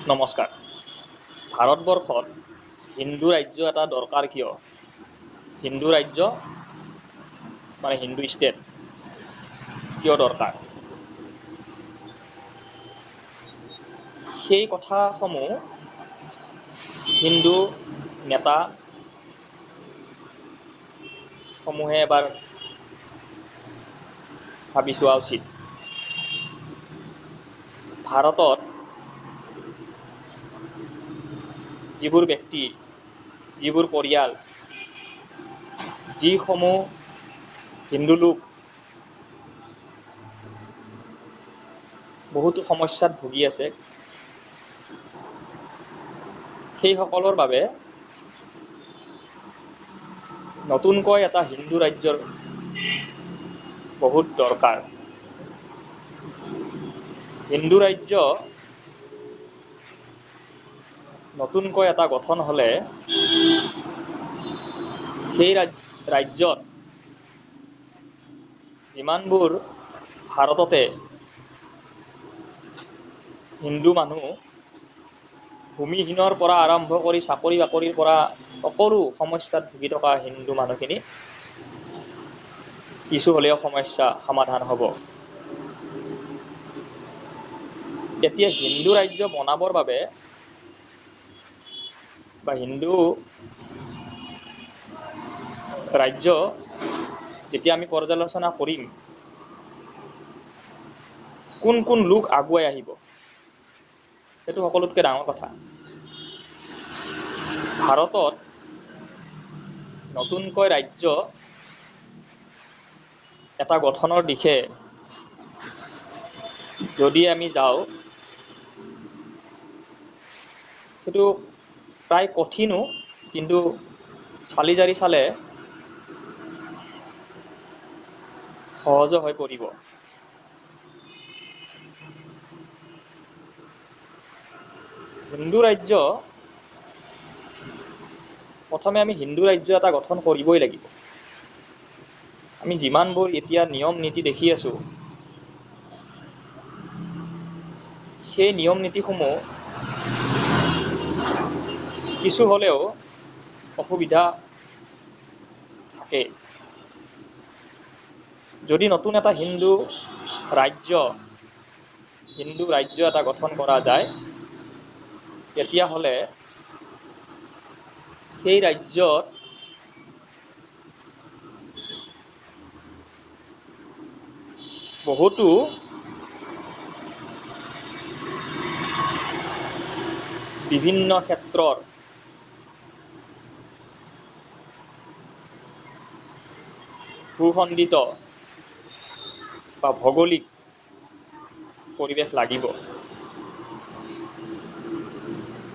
নমস্কাৰ। ভাৰতবৰ্ষত হিন্দু ৰাজ্য এটা দৰকাৰ কিয়? হিন্দু ৰাজ্য মানে হিন্দু ষ্টেট কিয় দৰকাৰ? সেই কথাসমূহ হিন্দু নেতা সমূহে এবাৰ ভাবি চোৱা উচিত। ভাৰতত যিবোৰ ব্যক্তি, যিবোৰ পৰিয়াল, যিসমূহ হিন্দু লোক বহুতো সমস্যাত ভুগি আছে, সেইসকলৰ বাবে নতুনকৈ এটা হিন্দু ৰাজ্যৰ বহুত দৰকাৰ। হিন্দু ৰাজ্য নতুনকৈ এটা গঠন হ'লে সেই ৰাজ্যত যিমানবোৰ ভাৰততে হিন্দু মানুহ ভূমিহীনৰ পৰা আৰম্ভ কৰি চাকৰি বাকৰিৰ পৰা সকলো সমস্যাত ভুগি থকা হিন্দু মানুহখিনি কিছু হ'লেও সমস্যা সমাধান হ'ব। এতিয়া হিন্দু ৰাজ্য বনাবৰ বাবে বা হিন্দু ৰাজ্য যেতিয়া আমি পৰ্যালোচনা কৰিম, কোন কোন লোক আগুৱাই আহিব, সেইটো সকলোতকৈ ডাঙৰ কথা। ভাৰতত নতুনকৈ ৰাজ্য এটা গঠনৰ দিশে যদি আমি যাওঁ, সেইটো প্ৰায় কঠিনো, কিন্তু চালি জাৰি চালে সহজ হৈ পৰিব। হিন্দু ৰাজ্য প্ৰথমে আমি হিন্দু ৰাজ্য এটা গঠন কৰিবই লাগিব। আমি যিমানবোৰ এতিয়া নিয়ম নীতি দেখি আছোঁ, সেই নিয়ম নীতিসমূহ কিছু হ'লেও অসুবিধা থাকে। যদি নতুন এটা হিন্দু ৰাজ্য এটা গঠন কৰা যায়, তেতিয়াহ'লে সেই ৰাজ্যত বহুতো বিভিন্ন ক্ষেত্ৰৰ সুসন্দিত বা ভৌগোলিক পৰিৱেশ লাগিব।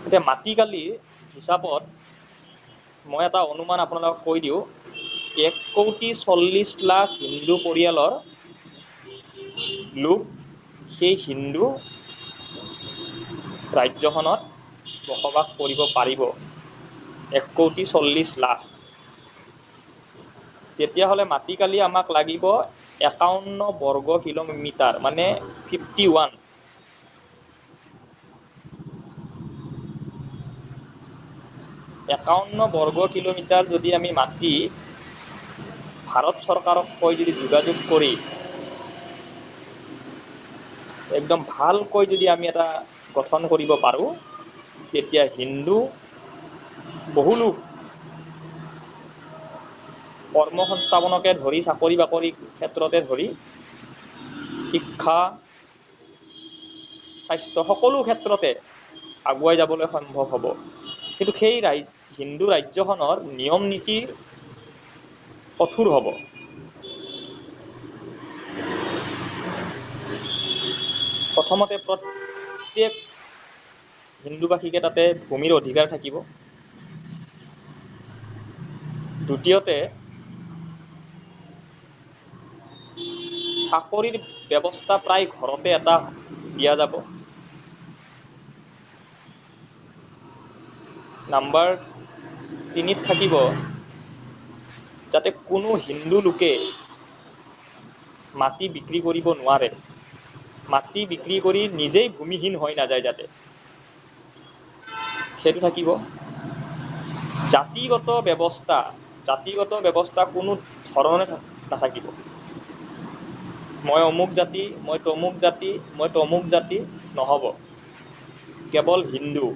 এতিয়া মাটিকালি হিচাপত মই এটা অনুমান আপোনালোকক কৈ দিওঁ, 1,40,00,000 হিন্দু পৰিয়ালৰ লোক সেই হিন্দু ৰাজ্যখনত বসবাস কৰিব পাৰিব। 1,40,00,000। তেতিয়াহ'লে মাটিকালি আমাক লাগিব 51 বৰ্গ কিলোমিটাৰ, মানে 51। 51 বৰ্গ কিলোমিটাৰ যদি আমি মাটি ভাৰত চৰকাৰক কৈ যদি যোগাযোগ কৰি একদম ভালকৈ যদি আমি এটা গঠন কৰিব পাৰোঁ, তেতিয়া হিন্দু বহু লোক কৰ্ম সংস্থাপনকে ধৰি, চাকৰি বাকৰি ক্ষেত্ৰতে ধৰি, শিক্ষা, স্বাস্থ্য সকলো ক্ষেত্ৰতে আগুৱাই যাবলৈ সম্ভৱ হ'ব। কিন্তু সেই হিন্দু ৰাজ্যখনৰ নিয়ম নীতি কঠোৰ হ'ব। প্ৰথমতে প্ৰত্যেক হিন্দুবাসীকে তাতে ভূমিৰ অধিকাৰ থাকিব। দ্বিতীয়তে চাকৰিৰ ব্যৱস্থা প্ৰায় ঘৰতে এটা দিয়া যাব। নাম্বাৰ 3ত থাকিব, যাতে কোনো হিন্দু লোকে মাটি বিক্ৰী কৰিব নোৱাৰে, মাটি বিক্ৰী কৰি নিজেই ভূমিহীন হৈ নাযায় যাতে। সেইটো থাকিব। জাতিগত ব্যৱস্থা কোনো ধৰণে নাথাকিব। মই অমুক জাতি, মই তমুক জাতি, মই তমুক জাতি নহ'ব। কেৱল হিন্দু।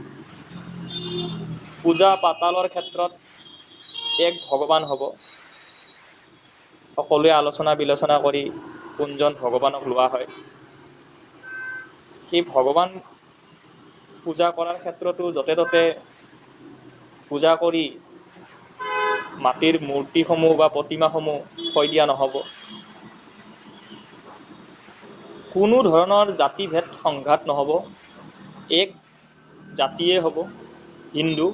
পূজা পাতালৰ ক্ষেত্ৰত এক ভগৱান হ'ব। সকলোৱে আলোচনা বিলোচনা কৰি কোনজন ভগৱানক লোৱা হয়, সেই ভগৱান পূজা কৰাৰ ক্ষেত্ৰতো য'তে ত'তে পূজা কৰি মাটিৰ মূৰ্তিসমূহ বা প্ৰতিমাসমূহ থৈ দিয়া নহ'ব। কোনো ধৰণৰ জাতিভেদ সংঘাত নহ'ব। এক জাতিয়ে হ'ব, হিন্দু।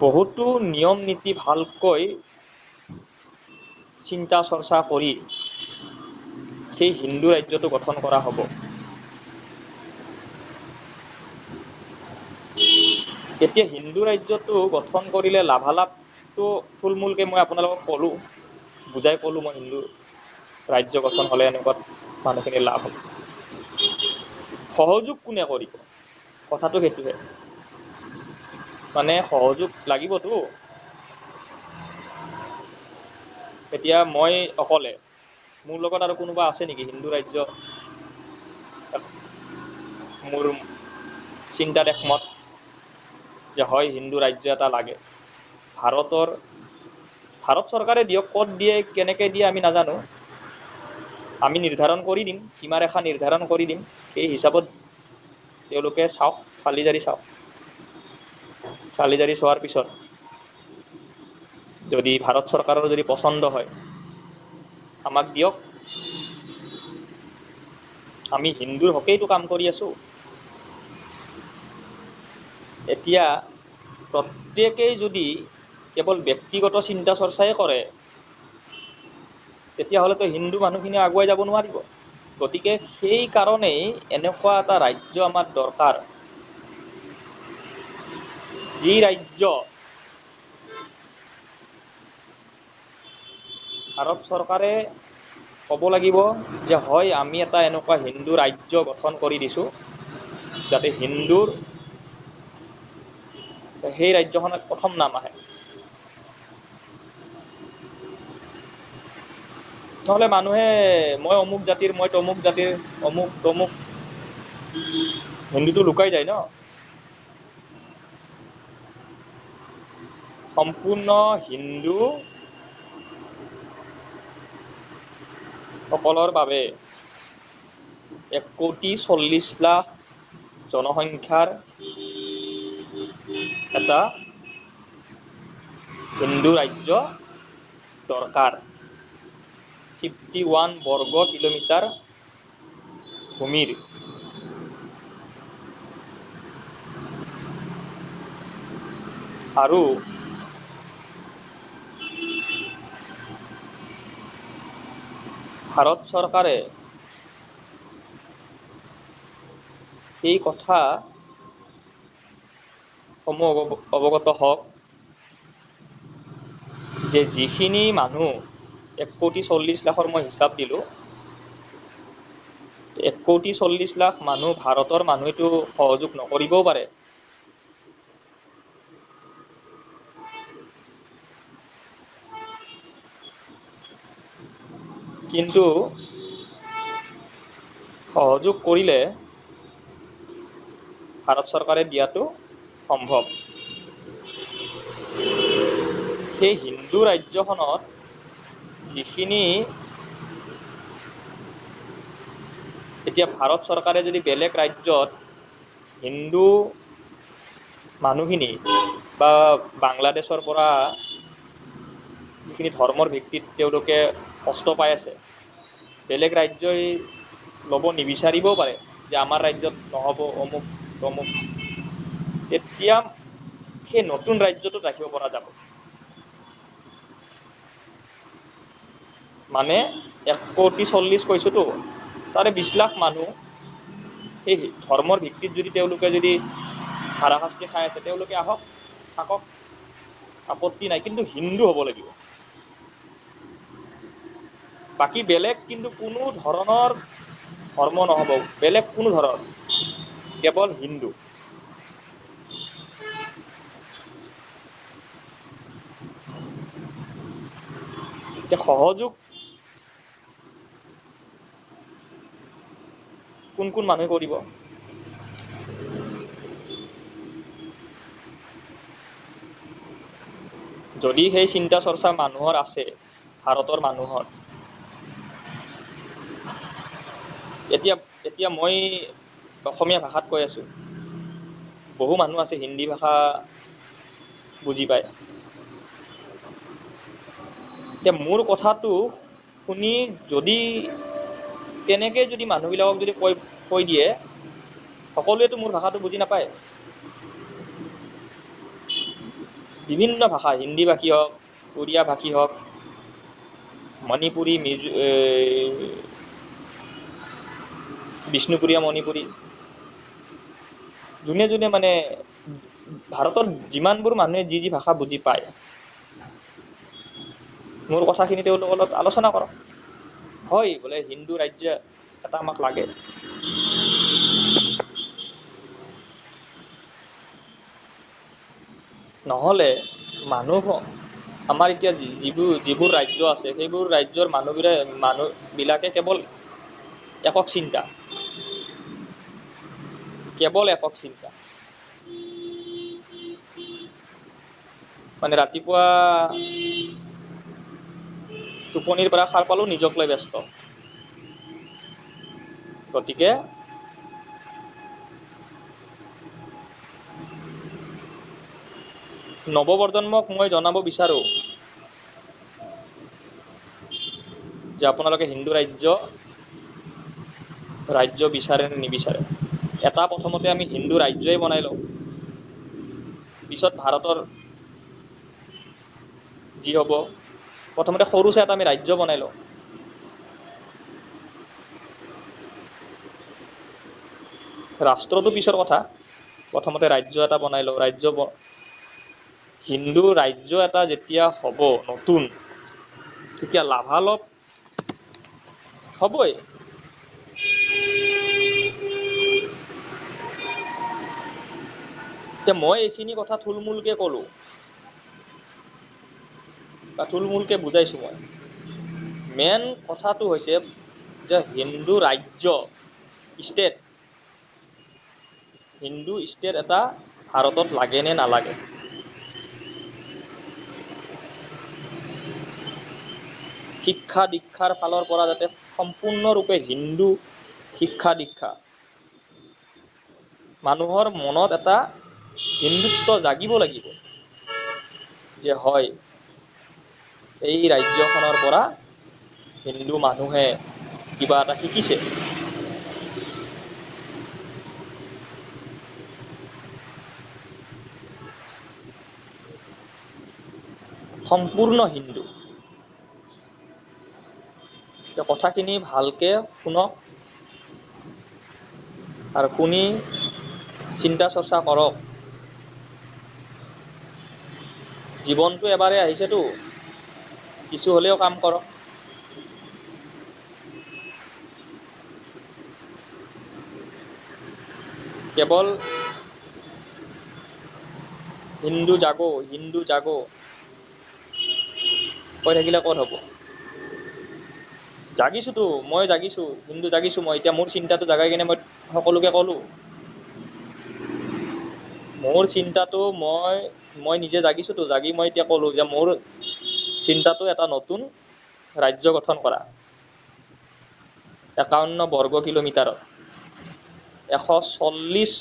বহুতো নিয়ম নীতি ভালকৈ চিন্তা চৰ্চা কৰি সেই হিন্দু ৰাজ্যটো গঠন কৰা হ'ব। এতিয়া হিন্দু ৰাজ্যটো গঠন কৰিলে লাভালাভটো থুলমূলকৈ মই আপোনালোকক ক'লোঁ, বুজাই ক'লোঁ মই হিন্দু ৰাজ্য গঠন হ'লে এনেকুৱা মানুহখিনি লাভ হ'ব। সহযোগ কোনে কৰিব? কথাটো সেইটোহে। মানে সহযোগ লাগিবতো। এতিয়া মই অকলে, মোৰ লগত আৰু কোনোবা আছে নেকি হিন্দু ৰাজ্য মোৰ চিন্তাত একমত যে হয় হিন্দু ৰাজ্য এটা লাগে? ভাৰত চৰকাৰে দিয়ক, ক'ত দিয়ে কেনেকৈ দিয়ে আমি নাজানো। আমি নিৰ্ধাৰণ কৰি দিম, সীমাৰেখা নিৰ্ধাৰণ কৰি দিম। সেই হিচাপত তেওঁলোকে চাওক, চালি জাৰি চাওক। চালি জাৰি চোৱাৰ পিছত যদি ভাৰত চৰকাৰৰ যদি পচন্দ হয়, আমাক দিয়ক। আমি হিন্দুৰ হকেইটো কাম কৰি আছোঁ। এতিয়া প্ৰত্যেকেই যদি কেৱল ব্যক্তিগত চিন্তা চৰ্চাই কৰে, তেতিয়াহ'লেতো হিন্দু মানুহখিনি আগুৱাই যাব নোৱাৰিব। গতিকে সেই কাৰণেই এনেকুৱা এটা ৰাজ্য আমাৰ দৰকাৰ, যি ৰাজ্য ভাৰত চৰকাৰে ক'ব লাগিব যে হয় আমি এটা এনেকুৱা হিন্দু ৰাজ্য গঠন কৰি দিছোঁ, যাতে হিন্দুৰ সেই ৰাজ্যখনত প্ৰথম নাম আহে। নহ'লে মানুহে মই অমুক জাতিৰ, মই তমুক জাতিৰ, অমুক তমুক, হিন্দুটো লুকাই যায় ন। সম্পূৰ্ণ হিন্দু সকলৰ বাবে 1,40,00,000 জনসংখ্যাৰ এটা হিন্দু ৰাজ্য দৰকাৰ। 51 বৰ্গ কিলোমিটাৰ ভূমিৰ। আৰু ভাৰত চৰকাৰে এই কথা সমূহ অৱগত হওক যে যিখিনি মানুহ 1,40,00,000 মই হিচাপ দিলোঁ, 1,40,00,000 মানুহ ভাৰতৰ মানুহেতো সহযোগ নকৰিবও পাৰে। কিন্তু সহযোগ কৰিলে ভাৰত চৰকাৰে দিয়াটো সম্ভৱ। সেই হিন্দু ৰাজ্যখনত যিখিনি এতিয়া ভাৰত চৰকাৰে যদি বেলেগ ৰাজ্যত হিন্দু মানুহখিনি বা বাংলাদেশৰ পৰা যিখিনি ধৰ্মৰ ভিত্তিত তেওঁলোকে কষ্ট পাই আছে, বেলেগ ৰাজ্যই ল'ব নিবিচাৰিবও পাৰে যে আমাৰ ৰাজ্যত নহ'ব অমুক তমুক, তেতিয়া সেই নতুন ৰাজ্যটোত ৰাখিব পৰা যাব। মানে 1,40,00,000 কৈছোঁতো, তাৰে 20 লাখ মানুহ সেই ধৰ্মৰ ভিত্তিত যদি তেওঁলোকে যদি হাৰাশাস্তি খাই আছে, তেওঁলোকে আহক থাকক, আপত্তি নাই, কিন্তু হিন্দু হ'ব লাগিব। বাকী বেলেগ কিন্তু কোনো ধৰণৰ ধৰ্ম নহ'ব, বেলেগ কোনো ধৰণৰ। কেৱল হিন্দু। সহযোগ কোন কোন মানুহে কৰিব? যদি সেই চিন্তা চৰ্চা মানুহৰ আছে, ভাৰতৰ মানুহৰ, এতিয়া মই অসমীয়া ভাষাত কৈ আছোঁ, বহু মানুহ আছে হিন্দী ভাষা বুজি পায়। এতিয়া মোৰ কথাটো শুনি যদি তেনেকৈ যদি মানুহবিলাকক যদি কৈ দিয়ে, সকলোৱেতো মোৰ ভাষাটো বুজি নাপায়। বিভিন্ন ভাষা, হিন্দী ভাষী হওক, উৰিয়া ভাষী হওক, মণিপুৰী, বিষ্ণুপুৰীয়া মণিপুৰী, যোনে যোনে মানে ভাৰতৰ যিমানবোৰ মানুহে যি ভাষা বুজি পায়, মোৰ কথাখিনি তেওঁলোকৰ লগত আলোচনা কৰক। হয় বোলে হিন্দু ৰাজ্য এটা আমাক লাগে, নহ'লে মানুহ আমাৰ এতিয়া যিবোৰ ৰাজ্য আছে, সেইবোৰ ৰাজ্যৰ মানুহবিলাকে কেৱল একক চিন্তা, কেৱল একক চিন্তা। মানে ৰাতিপুৱা টোপনিৰ পৰা সাৰ পালোঁ, নিজক লৈ ব্যস্ত। গতিকে নৱপ্ৰজন্মক মই জনাব বিচাৰোঁ যে আপোনালোকে হিন্দু ৰাজ্য বিচাৰে নে নিবিচাৰে। এটা প্ৰথমতে আমি হিন্দু ৰাজ্যই বনাই লওঁ, পিছত ভাৰতৰ যি হ'ব, প্ৰথমতে সৰুছে এটা আমি ৰাজ্য বনাই লওঁ। ৰাষ্ট্ৰটো পিছৰ কথা, প্ৰথমতে ৰাজ্য এটা বনাই লওঁ। হিন্দু ৰাজ্য এটা যেতিয়া হ'ব নতুন, তেতিয়া লাভালাভ হ'বই। এতিয়া মই এইখিনি কথা থুলমূলকৈ ক'লোঁ বা থুলমূলকৈ বুজাইছোঁ। মই মেইন কথাটো হৈছে যে হিন্দু ৰাজ্য, ষ্টেট, হিন্দু ষ্টেট এটা ভাৰতত লাগে নে নালাগে। শিক্ষা দীক্ষাৰ ফালৰ পৰা যাতে সম্পূৰ্ণৰূপে হিন্দু শিক্ষা দীক্ষা, মানুহৰ মনত এটা হিন্দুত্ব জাগিব লাগিব যে হয়, এই ৰাজ্যখনৰ পৰা হিন্দু মানুহে কিবা এটা শিকিছে। সম্পূৰ্ণ হিন্দু। কথাখিনি ভালকে শুনক আৰু শুনি চিন্তা চৰ্চা কৰক। জীৱনটো এবাৰে আহিছেতো, কিছু হ'লেও কাম কৰক। কেৱল হিন্দু জাগো, হিন্দু জাগো কৈ থাকিলে ক'ত হ'ব। জাগিছোতো, মই জাগিছোঁ, হিন্দু জাগিছোঁ মই। এতিয়া মোৰ চিন্তাটো জাগাই কিনে মই সকলোকে ক'লোঁ। মোৰ চিন্তাটো মই নিজে জাগিছোতো, জাগি মই এতিয়া ক'লোঁ যে মোৰ চিন্তাটো এটা নতুন ৰাজ্য গঠন কৰা, 51 বৰ্গ কিলোমিটাৰত 140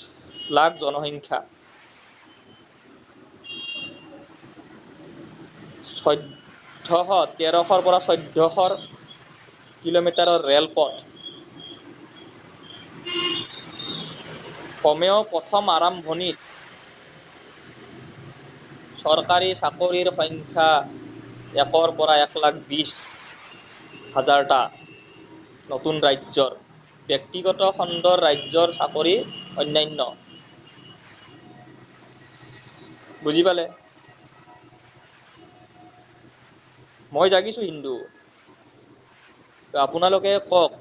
লাখ জনসংখ্যা, 1300 পৰা 1400 কিলোমিটাৰৰ ৰেলপথ, কমেও প্ৰথম আৰম্ভণিত চৰকাৰী চাকৰিৰ সংখ্যা 1 পৰা 1,20,000টা নতুন ৰাজ্যৰ, ব্যক্তিগত খণ্ডৰ ৰাজ্যৰ চাকৰি অন্যান্য। বুজি পালে? মই জাগিছোঁ হিন্দু। আপোনালোকে কওক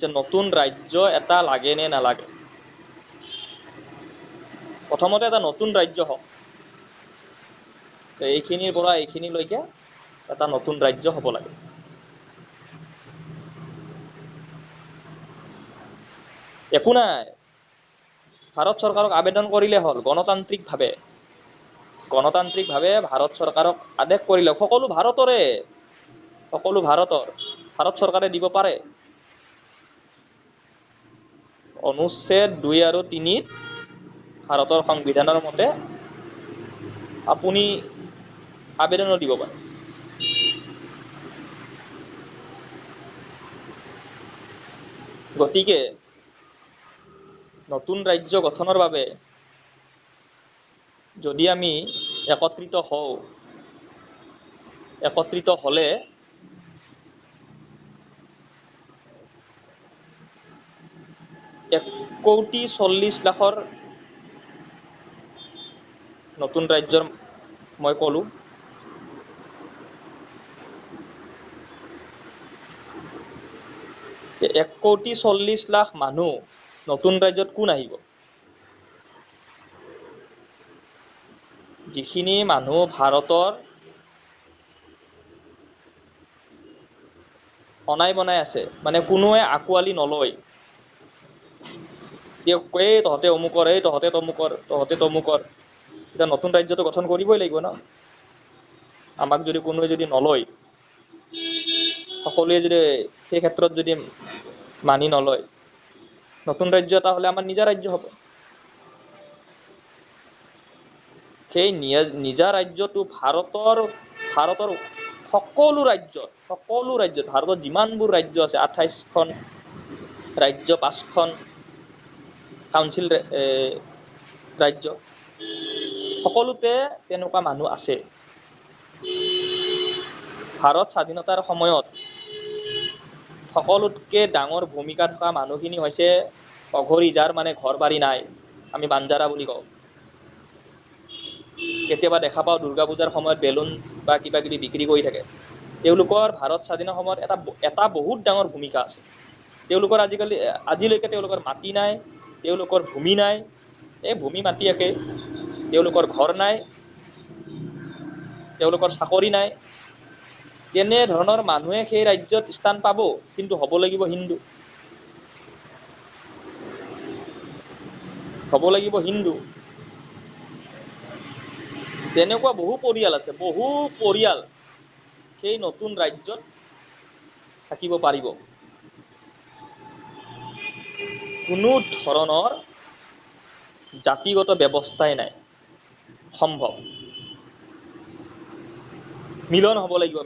যে নতুন ৰাজ্য এটা লাগে নে নালাগে। প্ৰথমতে এটা নতুন ৰাজ্য হওক, এইখিনিৰ পৰা এইখিনিলৈকে এটা নতুন ৰাজ্য হ'ব লাগে। একো নাই, ভাৰত চৰকাৰক আবেদন কৰিলে হ'ল গণতান্ত্ৰিকভাৱে ভাৰত চৰকাৰক আদেশ কৰিলে, সকলো ভাৰতৰ ভাৰত চৰকাৰে দিব পাৰে। অনুচ্ছেদ 2 আৰু 3 ভাৰতৰ সংবিধানৰ মতে আপুনি আবেদনো দিব পাৰে। গতিকে নতুন ৰাজ্য গঠনৰ বাবে যদি আমি একত্ৰিত হ'লে 1,40,00,000,000 নতুন ৰাজ্যৰ মই ক'লোঁ, যে 1,40,00,000 মানুহ নতুন ৰাজ্যত কোন আহিব? যিখিনি মানুহ ভাৰতৰ অনাই বনাই আছে, মানে কোনোৱে আঁকোৱালি নলয়, তহঁতে অমুকৰ, তহঁতে তমুকৰ, এতিয়া নতুন ৰাজ্যটো গঠন কৰিবই লাগিব ন। আমাক যদি কোনোৱে যদি নলয়, সকলোৱে যদি সেই ক্ষেত্ৰত যদি মানি নলয়, নতুন ৰাজ্য এটা হ'লে আমাৰ নিজা ৰাজ্য হ'ব। সেই নিজা ৰাজ্যটো ভাৰতৰ সকলো ৰাজ্যত ভাৰতত যিমানবোৰ ৰাজ্য আছে, 28খন ৰাজ্য, 5খন কাউন্সিল ৰাজ্য, সকলোতে তেনেকুৱা মানুহ আছে। ভাৰত স্বাধীনতাৰ সময়ত সকলোতকে ডাঙৰ ভূমিকা থকা মানুহখিনি হৈছে অঘৰী, যাৰ মানে ঘৰ বাৰী নাই, আমি বাঞ্জাৰা বুলি কওঁ। কেতিয়াবা দেখা পাওঁ দুৰ্গা পূজাৰ সময়ত বেলুন বা কিবা কিবি বিক্ৰী কৰি থাকে। তেওঁলোকৰ ভাৰত স্বাধীনৰ সময়ত এটা বহুত ডাঙৰ ভূমিকা আছে। তেওঁলোকৰ আজিলৈকে তেওঁলোকৰ মাটি নাই, তেওঁলোকৰ ভূমি নাই, এই ভূমি মাটি একেই, তেওঁলোকৰ ঘৰ নাই, তেওঁলোকৰ চাকৰি নাই। তেনে ধৰণৰ মানুহে সেই ৰাজ্যত স্থান পাব, কিন্তু হ'ব লাগিব হিন্দু। তেনেকুৱা বহু পৰিয়াল আছে, সেই নতুন ৰাজ্যত থাকিব পাৰিব। কোনো ধৰণৰ জাতিগত ব্যৱস্থাই নাই, সম্ভৱ। মিলন হ'ব লাগিব,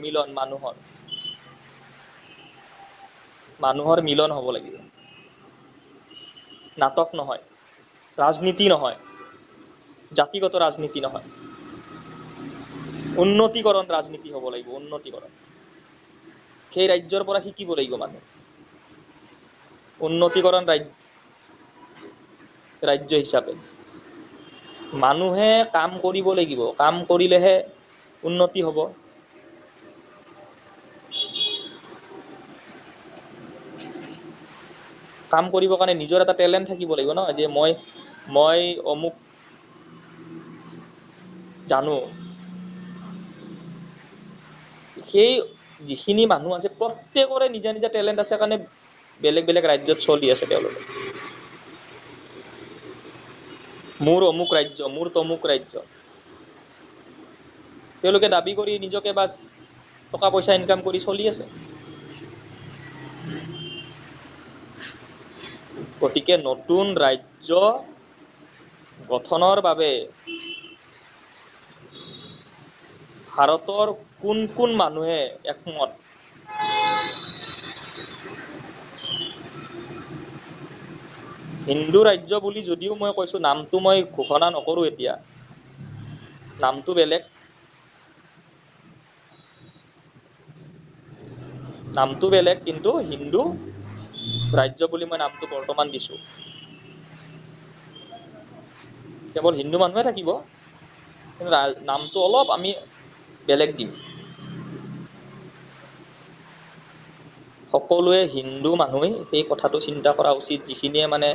মানুহৰ মিলন হ'ব লাগিব। নাটক নহয়, ৰাজনীতি নহয়, জাতিগত ৰাজনীতি নহয়, উন্নতিকৰণ ৰাজনীতি হ'ব লাগিব, উন্নতিকৰণ। সেই ৰাজ্যৰ পৰা শিকিব লাগিব মানুহ, উন্নতিকৰণ ৰাজ্য হিচাপে মানুহে কাম কৰিব লাগিব, কাম কৰিলেহে উন্নতি হ'ব। কাম কৰিবৰ কাৰণে নিজৰ এটা টেলেণ্ট থাকিব লাগিব ন, যে মই অমুক জানো। সেই যিখিনি মানুহ আছে, প্ৰত্যেকৰে নিজা নিজা টেলেণ্ট আছে কাৰণে বেলেগ বেলেগ ৰাজ্যত চলি আছে তেওঁলোকে। মোৰ অমুক ৰাজ্য, মোৰ তমুক ৰাজ্য, তেওঁলোকে দাবী কৰি নিজকে বাছ টকা পইচা ইনকাম কৰি চলি আছে। গতিকে নতুন ৰাজ্য গঠনৰ বাবে ভাৰতৰ কোন কোন মানুহে একমত? হিন্দু ৰাজ্য বুলি যদিও মই কৈছোঁ, নামটো মই ঘোষণা নকৰোঁ এতিয়া, নামটো বেলেগ, কিন্তু হিন্দু ৰাজ্য বুলি মই নামটো বৰ্তমান দিছোঁ। কেৱল হিন্দু মানুহে থাকিব, কিন্তু নামটো অলপ আমি বেলেগ দিম। সকলোৱে হিন্দু মানুহে সেই কথাটো চিন্তা কৰা উচিত, যিখিনিয়ে মানে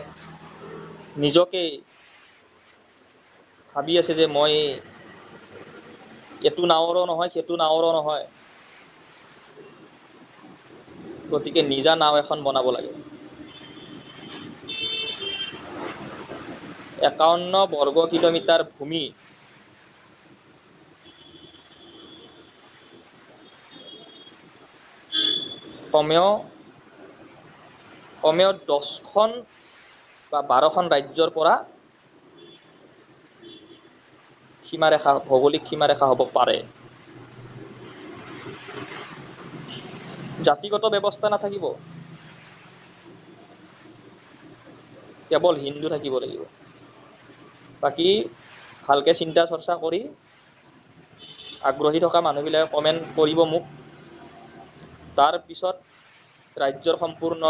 নিজকে ভাবি আছে যে মই এইটো নাৱৰো নহয় সেইটো নাৱৰো নহয়, গতিকে নিজা নাও এখন বনাব লাগে। 51 বৰ্গ কিলোমিটাৰ ভূমি কমেও 10খন বা 12খন ৰাজ্যৰ পৰা সীমাৰেখা, ভৌগোলিক সীমাৰেখা হ'ব পাৰে। জাতিগত ব্যৱস্থা নাথাকিব, কেৱল হিন্দু থাকিব লাগিব। বাকী ভালকৈ চিন্তা চৰ্চা কৰি আগ্ৰহী থকা মানুহবিলাকে কমেণ্ট কৰিব মোক। তাৰ পিছত ৰাজ্যৰ সম্পূৰ্ণ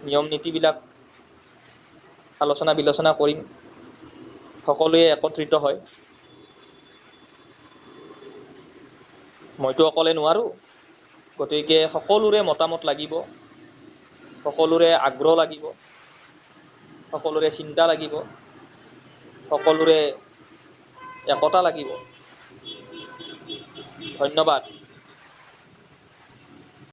নিয়ম নীতিবিলাক আলোচনা বিলোচনা কৰিম, সকলোৱে একত্ৰিত হয়। মইতো অকলে নোৱাৰোঁ, গতিকে সকলোৰে মতামত লাগিব, সকলোৰে আগ্ৰহ লাগিব, সকলোৰে চিন্তা লাগিব, সকলোৰে একতা লাগিব। ধন্যবাদ।